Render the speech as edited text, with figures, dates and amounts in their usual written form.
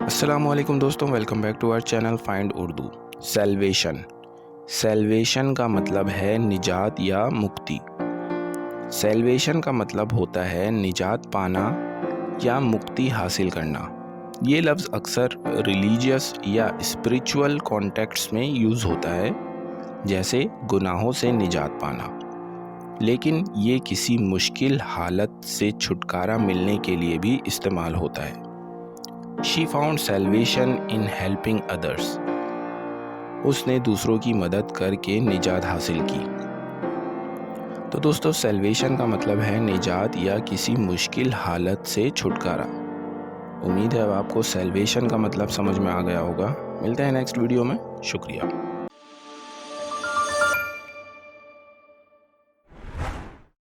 अस्सलामुअलैकुम दोस्तों, welcome back to our channel find Urdu. Salvation का मतलब है निजात या मुक्ति। सेल्वेशन का मतलब होता है निजात पाना या मुक्ति हासिल करना। ये लफ्ज़ अक्सर रिलीजियस या स्पिरिचुअल कॉन्टेक्स्ट में यूज़ होता है, जैसे गुनाहों से निजात पाना, लेकिन ये किसी मुश्किल हालत से छुटकारा मिलने के लिए भी इस्तेमाल होता है। She found salvation in helping others. उसने दूसरों की मदद करके निजात हासिल की। तो दोस्तों, सेल्वेशन का मतलब है निजात या किसी मुश्किल हालत से छुटकारा। उम्मीद है अब आपको सेल्वेशन का मतलब समझ में आ गया होगा। मिलते हैं नेक्स्ट वीडियो में। शुक्रिया।